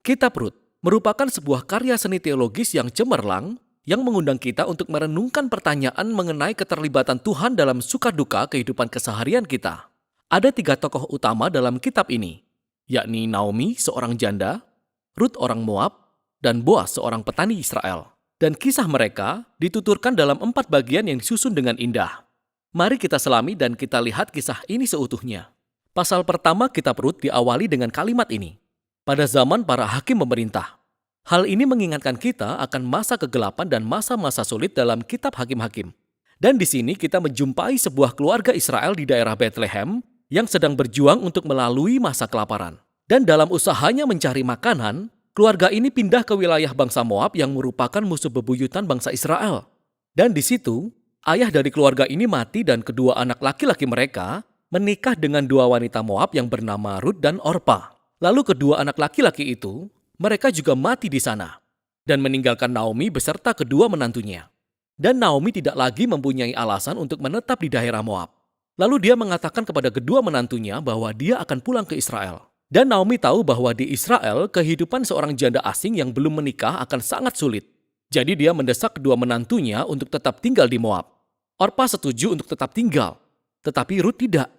Kitab Rut merupakan sebuah karya seni teologis yang cemerlang yang mengundang kita untuk merenungkan pertanyaan mengenai keterlibatan Tuhan dalam suka duka kehidupan keseharian kita. Ada 3 tokoh utama dalam kitab ini, yakni Naomi, seorang janda, Rut orang Moab, dan Boas, seorang petani Israel. Dan kisah mereka dituturkan dalam 4 bagian yang disusun dengan indah. Mari kita selami dan kita lihat kisah ini seutuhnya. Pasal pertama kitab Rut diawali dengan kalimat ini. Pada zaman para hakim memerintah. Hal ini mengingatkan kita akan masa kegelapan dan masa-masa sulit dalam kitab Hakim-Hakim. Dan di sini kita menjumpai sebuah keluarga Israel di daerah Bethlehem yang sedang berjuang untuk melalui masa kelaparan. Dan dalam usahanya mencari makanan, keluarga ini pindah ke wilayah bangsa Moab yang merupakan musuh bebuyutan bangsa Israel. Dan di situ, ayah dari keluarga ini mati dan kedua anak laki-laki mereka menikah dengan 2 wanita Moab yang bernama Rut dan Orpa. Lalu kedua anak laki-laki itu, mereka juga mati di sana dan meninggalkan Naomi beserta kedua menantunya. Dan Naomi tidak lagi mempunyai alasan untuk menetap di daerah Moab. Lalu dia mengatakan kepada kedua menantunya bahwa dia akan pulang ke Israel. Dan Naomi tahu bahwa di Israel kehidupan seorang janda asing yang belum menikah akan sangat sulit. Jadi dia mendesak kedua menantunya untuk tetap tinggal di Moab. Orpa setuju untuk tetap tinggal, tetapi Rut tidak.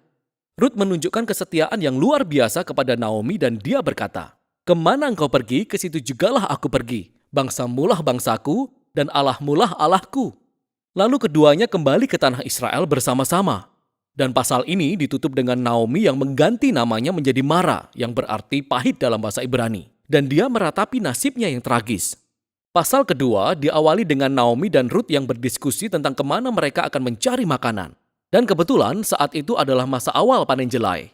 Rut menunjukkan kesetiaan yang luar biasa kepada Naomi dan dia berkata, "Kemana engkau pergi, ke situ jugalah aku pergi. Bangsamulah bangsaku dan Allahmulah Allahku." Lalu keduanya kembali ke tanah Israel bersama-sama. Dan pasal ini ditutup dengan Naomi yang mengganti namanya menjadi Mara, yang berarti pahit dalam bahasa Ibrani. Dan dia meratapi nasibnya yang tragis. Pasal kedua diawali dengan Naomi dan Rut yang berdiskusi tentang kemana mereka akan mencari makanan. Dan kebetulan saat itu adalah masa awal panen jelai.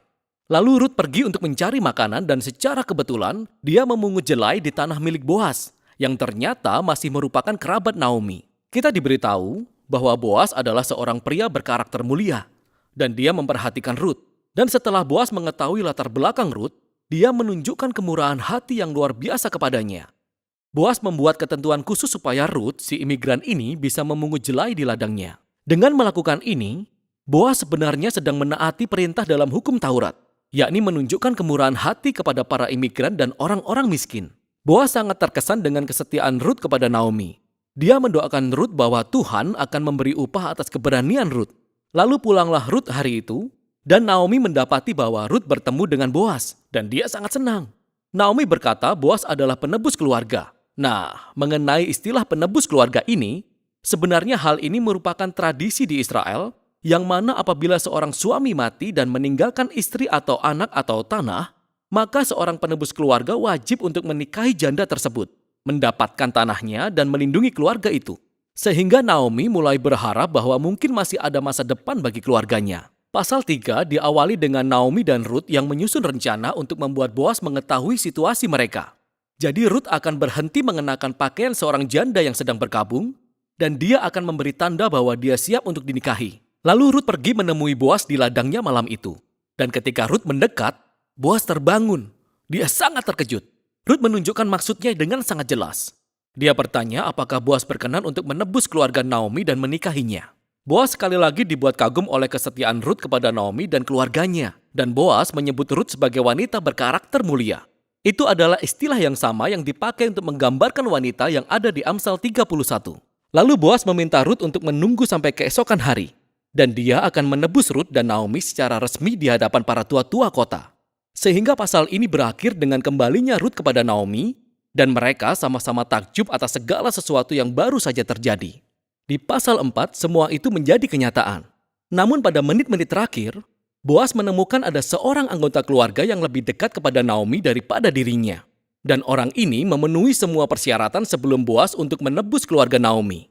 Lalu Rut pergi untuk mencari makanan dan secara kebetulan dia memungut jelai di tanah milik Boas yang ternyata masih merupakan kerabat Naomi. Kita diberitahu bahwa Boas adalah seorang pria berkarakter mulia dan dia memperhatikan Rut. Dan setelah Boas mengetahui latar belakang Rut, dia menunjukkan kemurahan hati yang luar biasa kepadanya. Boas membuat ketentuan khusus supaya Rut, si imigran ini, bisa memungut jelai di ladangnya. Dengan melakukan ini, Boas sebenarnya sedang menaati perintah dalam hukum Taurat, yakni menunjukkan kemurahan hati kepada para imigran dan orang-orang miskin. Boas sangat terkesan dengan kesetiaan Rut kepada Naomi. Dia mendoakan Rut bahwa Tuhan akan memberi upah atas keberanian Rut. Lalu pulanglah Rut hari itu, dan Naomi mendapati bahwa Rut bertemu dengan Boas, dan dia sangat senang. Naomi berkata Boas adalah penebus keluarga. Nah, mengenai istilah penebus keluarga ini, sebenarnya hal ini merupakan tradisi di Israel, yang mana apabila seorang suami mati dan meninggalkan istri atau anak atau tanah, maka seorang penebus keluarga wajib untuk menikahi janda tersebut, mendapatkan tanahnya dan melindungi keluarga itu. Sehingga Naomi mulai berharap bahwa mungkin masih ada masa depan bagi keluarganya. Pasal 3 diawali dengan Naomi dan Rut yang menyusun rencana untuk membuat Boas mengetahui situasi mereka. Jadi Rut akan berhenti mengenakan pakaian seorang janda yang sedang berkabung, dan dia akan memberi tanda bahwa dia siap untuk dinikahi. Lalu Rut pergi menemui Boas di ladangnya malam itu. Dan ketika Rut mendekat, Boas terbangun. Dia sangat terkejut. Rut menunjukkan maksudnya dengan sangat jelas. Dia bertanya apakah Boas berkenan untuk menebus keluarga Naomi dan menikahinya. Boas sekali lagi dibuat kagum oleh kesetiaan Rut kepada Naomi dan keluarganya. Dan Boas menyebut Rut sebagai wanita berkarakter mulia. Itu adalah istilah yang sama yang dipakai untuk menggambarkan wanita yang ada di Amsal 31. Lalu Boas meminta Rut untuk menunggu sampai keesokan hari. Dan dia akan menebus Rut dan Naomi secara resmi di hadapan para tua-tua kota. Sehingga pasal ini berakhir dengan kembalinya Rut kepada Naomi, dan mereka sama-sama takjub atas segala sesuatu yang baru saja terjadi. Di pasal 4, semua itu menjadi kenyataan. Namun pada menit-menit terakhir, Boas menemukan ada seorang anggota keluarga yang lebih dekat kepada Naomi daripada dirinya. Dan orang ini memenuhi semua persyaratan sebelum Boas untuk menebus keluarga Naomi.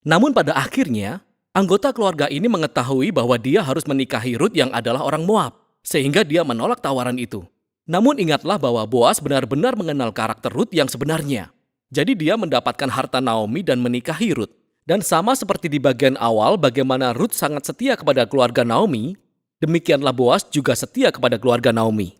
Namun pada akhirnya, anggota keluarga ini mengetahui bahwa dia harus menikahi Rut yang adalah orang Moab, sehingga dia menolak tawaran itu. Namun ingatlah bahwa Boas benar-benar mengenal karakter Rut yang sebenarnya. Jadi dia mendapatkan harta Naomi dan menikahi Rut. Dan sama seperti di bagian awal bagaimana Rut sangat setia kepada keluarga Naomi, demikianlah Boas juga setia kepada keluarga Naomi.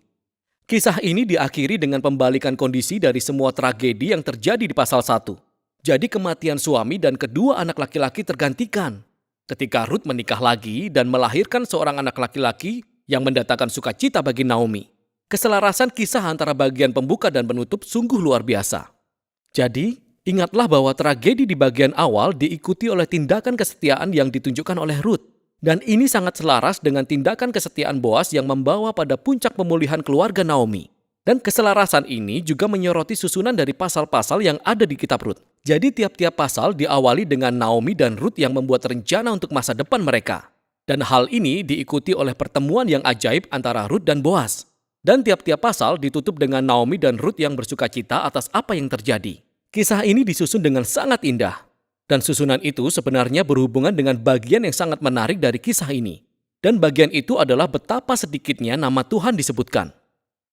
Kisah ini diakhiri dengan pembalikan kondisi dari semua tragedi yang terjadi di pasal 1. Jadi kematian suami dan kedua anak laki-laki tergantikan. Ketika Rut menikah lagi dan melahirkan seorang anak laki-laki yang mendatangkan sukacita bagi Naomi. Keselarasan kisah antara bagian pembuka dan penutup sungguh luar biasa. Jadi, ingatlah bahwa tragedi di bagian awal diikuti oleh tindakan kesetiaan yang ditunjukkan oleh Ruth. Dan ini sangat selaras dengan tindakan kesetiaan Boas yang membawa pada puncak pemulihan keluarga Naomi. Dan keselarasan ini juga menyoroti susunan dari pasal-pasal yang ada di kitab Rut. Jadi tiap-tiap pasal diawali dengan Naomi dan Ruth yang membuat rencana untuk masa depan mereka. Dan hal ini diikuti oleh pertemuan yang ajaib antara Ruth dan Boas. Dan tiap-tiap pasal ditutup dengan Naomi dan Ruth yang bersukacita atas apa yang terjadi. Kisah ini disusun dengan sangat indah. Dan susunan itu sebenarnya berhubungan dengan bagian yang sangat menarik dari kisah ini. Dan bagian itu adalah betapa sedikitnya nama Tuhan disebutkan.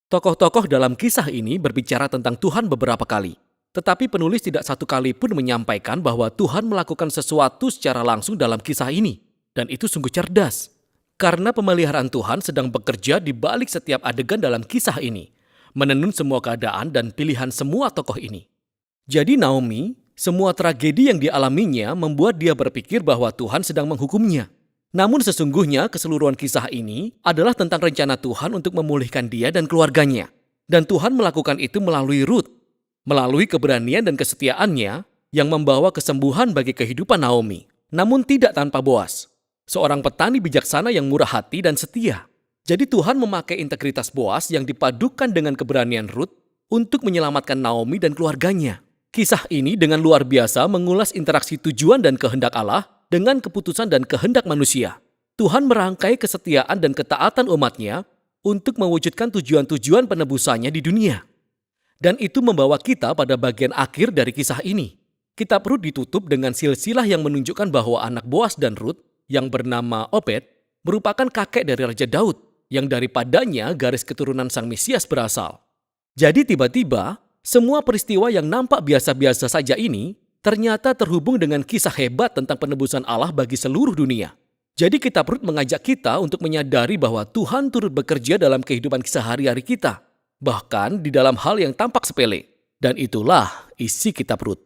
Tokoh-tokoh dalam kisah ini berbicara tentang Tuhan beberapa kali. Tetapi penulis tidak satu kali pun menyampaikan bahwa Tuhan melakukan sesuatu secara langsung dalam kisah ini. Dan itu sungguh cerdas. Karena pemeliharaan Tuhan sedang bekerja di balik setiap adegan dalam kisah ini. Menenun semua keadaan dan pilihan semua tokoh ini. Jadi Naomi, semua tragedi yang dialaminya membuat dia berpikir bahwa Tuhan sedang menghukumnya. Namun sesungguhnya keseluruhan kisah ini adalah tentang rencana Tuhan untuk memulihkan dia dan keluarganya. Dan Tuhan melakukan itu melalui Ruth. Melalui keberanian dan kesetiaannya yang membawa kesembuhan bagi kehidupan Naomi. Namun tidak tanpa Boas. Seorang petani bijaksana yang murah hati dan setia. Jadi Tuhan memakai integritas Boas yang dipadukan dengan keberanian Ruth untuk menyelamatkan Naomi dan keluarganya. Kisah ini dengan luar biasa mengulas interaksi tujuan dan kehendak Allah dengan keputusan dan kehendak manusia. Tuhan merangkai kesetiaan dan ketaatan umatnya untuk mewujudkan tujuan-tujuan penebusannya di dunia. Dan itu membawa kita pada bagian akhir dari kisah ini. Kitab Rut ditutup dengan silsilah yang menunjukkan bahwa anak Boas dan Ruth yang bernama Obed merupakan kakek dari Raja Daud yang daripadanya garis keturunan Sang Mesias berasal. Jadi tiba-tiba semua peristiwa yang nampak biasa-biasa saja ini ternyata terhubung dengan kisah hebat tentang penebusan Allah bagi seluruh dunia. Jadi kitab Rut mengajak kita untuk menyadari bahwa Tuhan turut bekerja dalam kehidupan sehari-hari kita. Bahkan di dalam hal yang tampak sepele. Dan itulah isi kitab Rut.